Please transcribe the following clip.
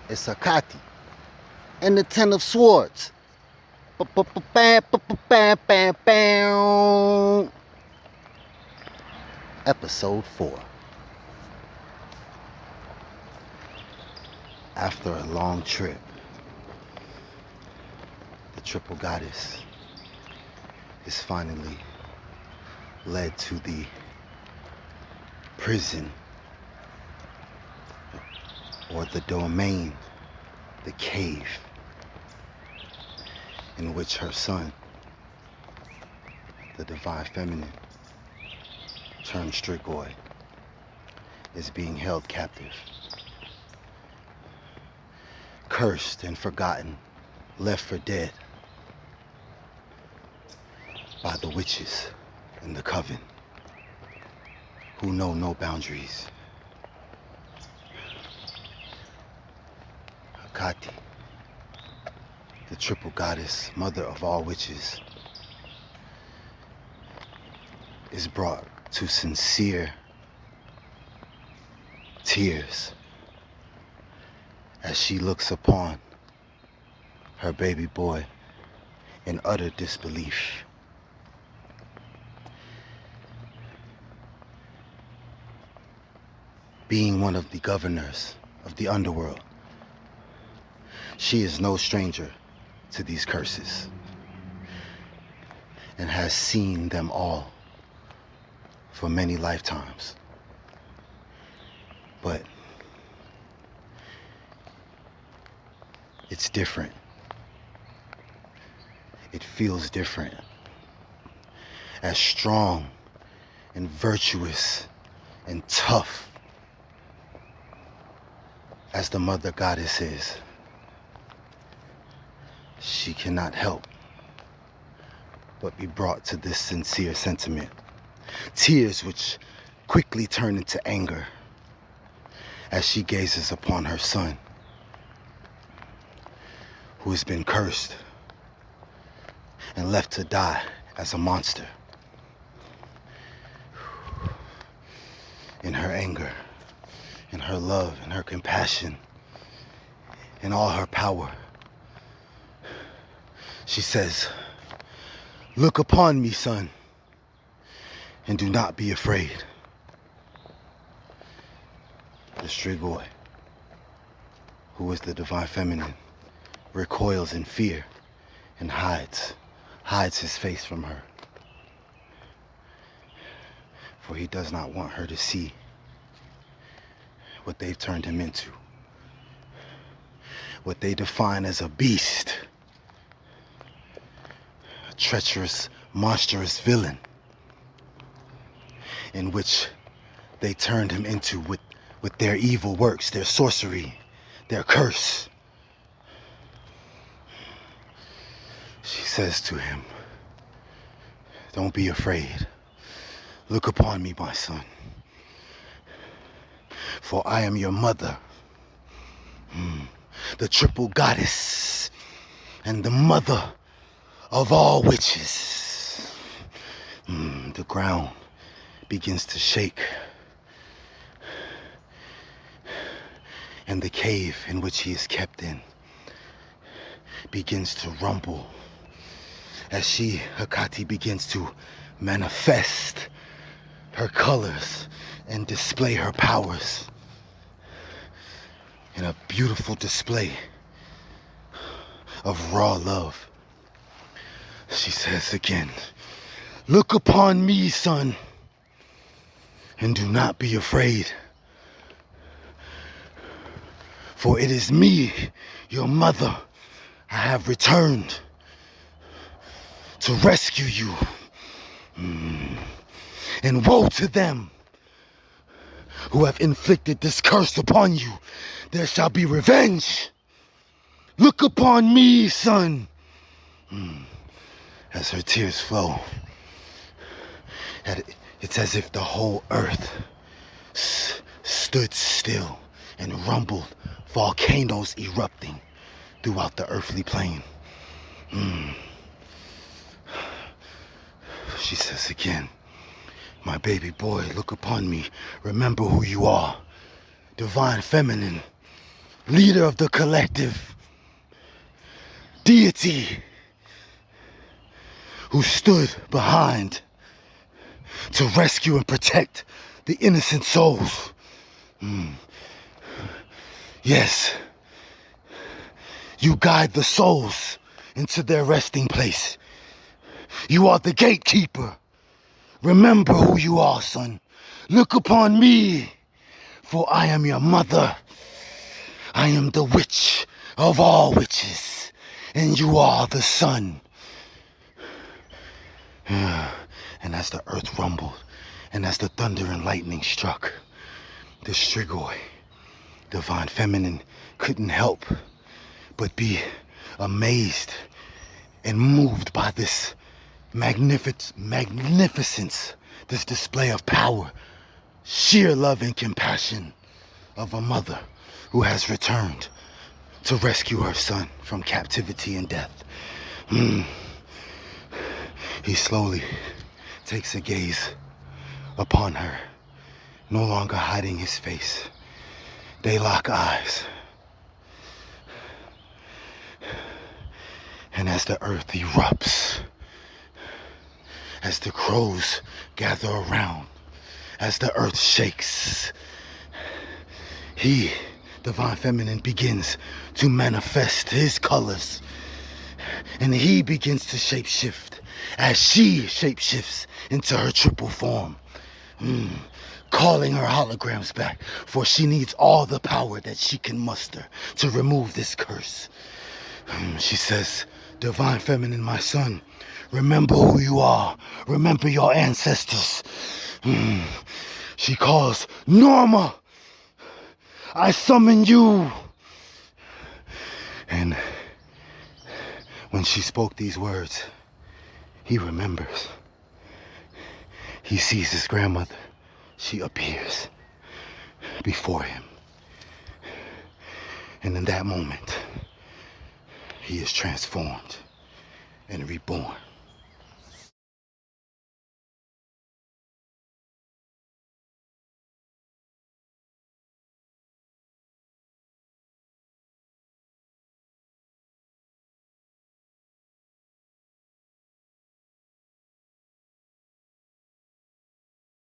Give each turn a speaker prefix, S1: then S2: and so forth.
S1: It's Hecate and the Ten of Swords. Episode 4. After a long trip, the triple goddess is finally led to the prison or the domain, the cave in which her son, the divine feminine, turned Strigoi, is being held captive. Cursed and forgotten, left for dead by the witches in the coven who know no boundaries. Hecate, the triple goddess, mother of all witches, is brought to sincere tears as she looks upon her baby boy in utter disbelief. Being one of the governors of the underworld, she is no stranger to these curses and has seen them all for many lifetimes. But it's different. It feels different. As strong and virtuous and tough as the mother goddess is, she cannot help but be brought to this sincere sentiment. Tears which quickly turn into anger as she gazes upon her son, who has been cursed and left to die as a monster. In her anger, in her love, in her compassion, in all her power, she says, "Look upon me, son, and do not be afraid." The Strigoi, who is the divine feminine, recoils in fear and hides his face from her, for he does not want her to see what they've turned him into, what they define as a beast, a treacherous, monstrous villain, in which they turned him into with their evil works, their sorcery, their curse. She says to him, "Don't be afraid. Look upon me, my son, for I am your mother, the triple goddess and the mother of all witches." The ground begins to shake, and the cave in which he is kept in begins to rumble as she, Hecate, begins to manifest her colors and display her powers in a beautiful display of raw love. She says again, "Look upon me, son, and do not be afraid. For it is me, your mother. I have returned to rescue you. And woe to them who have inflicted this curse upon you. There shall be revenge. Look upon me, son." As her tears flow, it's as if the whole earth stood still and rumbled, volcanoes erupting throughout the earthly plane. She says again, "My baby boy, look upon me. Remember who you are. Divine feminine, leader of the collective, deity who stood behind to rescue and protect the innocent souls. Yes, you guide the souls into their resting place. You are the gatekeeper. Remember who you are, son. Look upon me, for I am your mother. I am the witch of all witches, and you are the sun. And as the earth rumbled, and as the thunder and lightning struck, the Strigoi, divine feminine, couldn't help but be amazed and moved by this magnificence, this display of power, sheer love and compassion of a mother who has returned to rescue her son from captivity and death. He slowly takes a gaze upon her, no longer hiding his face. They lock eyes. And as the earth erupts, as the crows gather around, as the earth shakes, he, divine feminine, begins to manifest his colors. And he begins to shapeshift as she shapeshifts into her triple form, calling her holograms back, for she needs all the power that she can muster to remove this curse. She says, divine feminine, my son, remember who you are. Remember your ancestors. She calls, Norma, I summon you. And when she spoke these words, he remembers. He sees his grandmother. She appears before him. And in that moment, he is transformed and reborn.